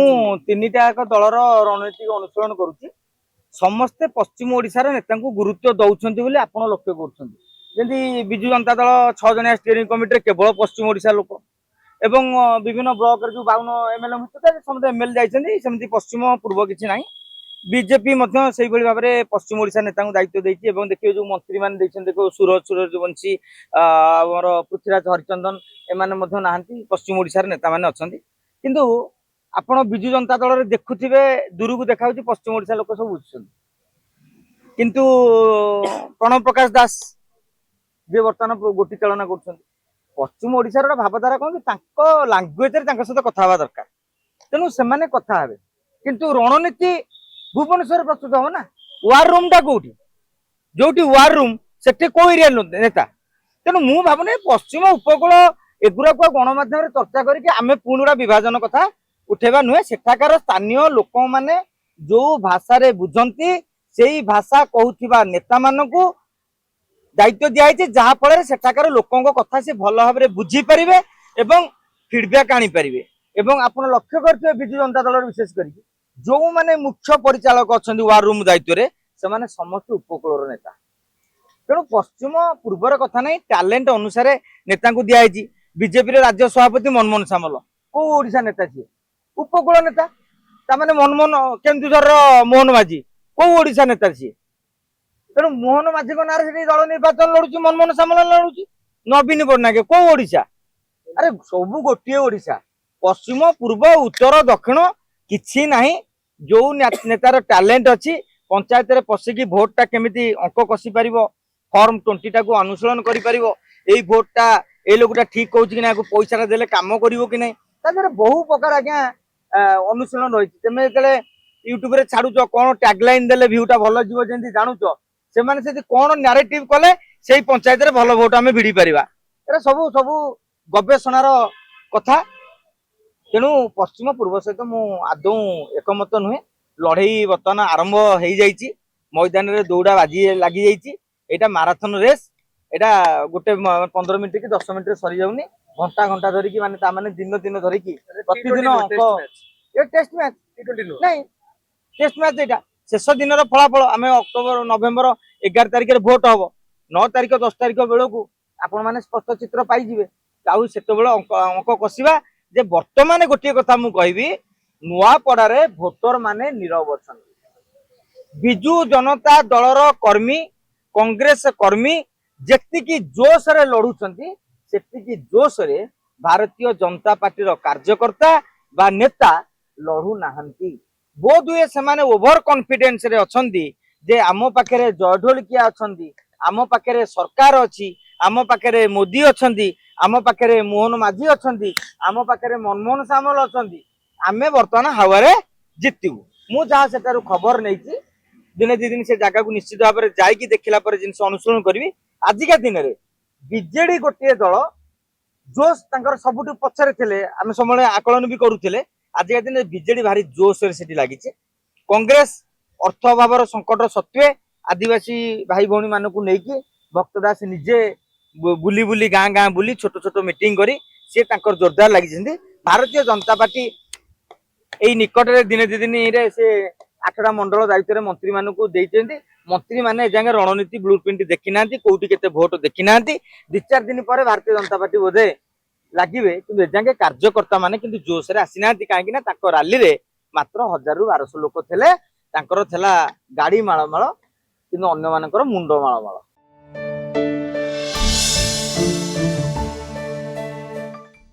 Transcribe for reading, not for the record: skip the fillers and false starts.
तीनटा दलर रणनीतिक अनुसरण करुच्ची समस्ते पश्चिम ओडिशार नेता गुरुत्व दौरान बोली आप लक्ष्य करुँच विजु जनता दल 6 जनिया स्टीयरिंग कमिटी केवल पश्चिम ओडिशा लोक एवं विभिन्न ब्लॉक जो 52 एमएलए समस्त एमएलए जाती पश्चिम पूर्व किसी ना बीजेपी से भाव में पश्चिम ओडिशा नेता दायित्व देती देखिए जो मंत्री मैंने देखो सूरजवंशी पृथ्वीराज हरिचंदन एम ना पश्चिम ओडिशार नेता मैंने अच्छा किंतु आपण विजु जनता दल देखुवे दूर को देखा पश्चिम ओडिशा लोक सब बुझुं किंतु प्रणव प्रकाश दास जे बर्तमान गोटी चालना कर पश्चिम ओडिशार भावधारा कौन कि लांगुएज सहित कथा दरकार तेणु से कथा हे किंतु रणनीति भुवनेश्वर प्रस्तुत हम ना वार रूम टा कौटी जो वार रूम से कौ एरिया नेता तेणु मु भावना पश्चिम उपकूल एगुरा गणमाध्यम चर्चा करके पुनरा विभाजन कथा उठेबा नुहे सेठाकार स्थानीय लोक माने जो भाषा रे बुझंती सेही भाषा कहूथिबा नेता मानकू दायित्व दिया जहाँ फल सेठाकार लोकों कथा से भल भाव में बुझी पारे एवं फीडबैक आनी पारे एवं आपण लक्ष्य करथिबे विजु जनता दल विशेष कर जो माने मुख्य परिचालक अच्छा वार रूम दायित्व रे से माने समस्त उपकूल नेता तेणु पश्चिम पूर्वर कथा नहीं टैलेंट अनुसार नेता को दिखाई बीजेपी राज्य सभापति मनमोहन सामल कौ ओडिशा नेता सी उपकूल नेता ताने मनमोहन केन्दुझर मोहन माझी कौ ओडिशा नेता सी तेणु मोहन माझी ना दल निर्वाचन लड़ुची मनमोहन सामल लड़ुची नवीन पट्टनायक कौ ओडिशा अरे सबू गोटे ओडिशा पश्चिम पूर्व उत्तर दक्षिण किछि नाही जो नेतार टैलेंट अच्छी पंचायत रे पशिकी भोटा केमिति अंक कषि पारिबो फॉर्म 20 टा को अनुसरण करि पारिबो एई भोटा ए लोकटा ठीक कहूछि कि ना पैसा देले काम करिवो कि नै तादरे बहु प्रकार आज्ञा अनुसरण रही तेमे जेतले यूट्यूब रे छाडुछ कोन टैगलाइन देले व्यूटा भलो जीवो जेंति जानुछ से माने से कोन नैरेटिव कले सेही पंचायत रे भलो भोट आमे भिड़ी परिबा एरा सब सब गवेषणार कथा तेणु पश्चिम पूर्व सहित मु आदौ एकमत नुहे लड़ई बर्तमान आरंभ हो जाइए मैदान रे दौड़ा बाजी लगी जाइए एटा माराथन रेस एटा गोटे 15 मिनिट कि 10 मिनिट सरी जाउनी घंटा घंटा धरिकी माने ता माने दिन दिन धरिकी प्रतिदिन ये टेस्ट मैच नहीं टेस्ट मैच एटा शेष दिन फलाफल आम अक्टोबर नवेम्बर 11 तारिख रे भोट हम 9 तारिख 10 तारिख बेलू आपण माने स्पष्ट चित्र पाइबे आउ से अंक कषा जे वर्तमान गोटे कथा मु कहबी नुआपड़ा भोटर माने नीरव अच्छा विजु जनता दलर कर्मी कांग्रेस कर्मी जेतिकी जोश रे लड़ुचंती सेतिकी जोश रे भारतीय जनता पार्टी कार्यकर्ता बा नेता लड़ू नाहंती बोध हुए से माने ओवर कॉन्फिडेंस रे अछंती जे आम पाखे जयढोलकिया अछंती आम पाखे सरकार अच्छी आम पाखे मोदी अछंती आम पाखे मोहन माझी अछंती आम पाखे मनमोहन सामल अछंती आमे वर्तमान हावारे जितबू मु जहाँ से खबर नहीं दिने दी दिन से जगह को निश्चित भाव में जाकि देखला जिन अनुसरण करी आजिका दिन में बीजेडी गोटे दल जोश सबुठ पछरे थे आम समय आकलन भी करुले आजिका दिन बीजेडी भारी जोश से लगी कांग्रेस अर्थ अभाव संकट सत्वे आदिवासी भाई भौणी मानक नहीं भक्त दास निजे बुली बुली गाँ गाँ बुली छोट छोट मीटिंग करी सी जोरदार लगी भारतीय जनता पार्टी यही निकट में दिने दी दिन से 8टा मंडल दायित्व मंत्री मानक मंत्री मैंने जाए रणनीति ब्लू प्रिंट देखी ना कौटी के भोट देखी ना 2-4 दिन पर भारतीय जनता पार्टी बोधे लगे कि एजागे कार्यकर्ता मैंने कि जोश रे आसी ना कहीं राली रे मात्र 1000 ରୁ 1200 लोक थे गाड़ी मालमाल कि अन्य मानकर मुंड मालमाल।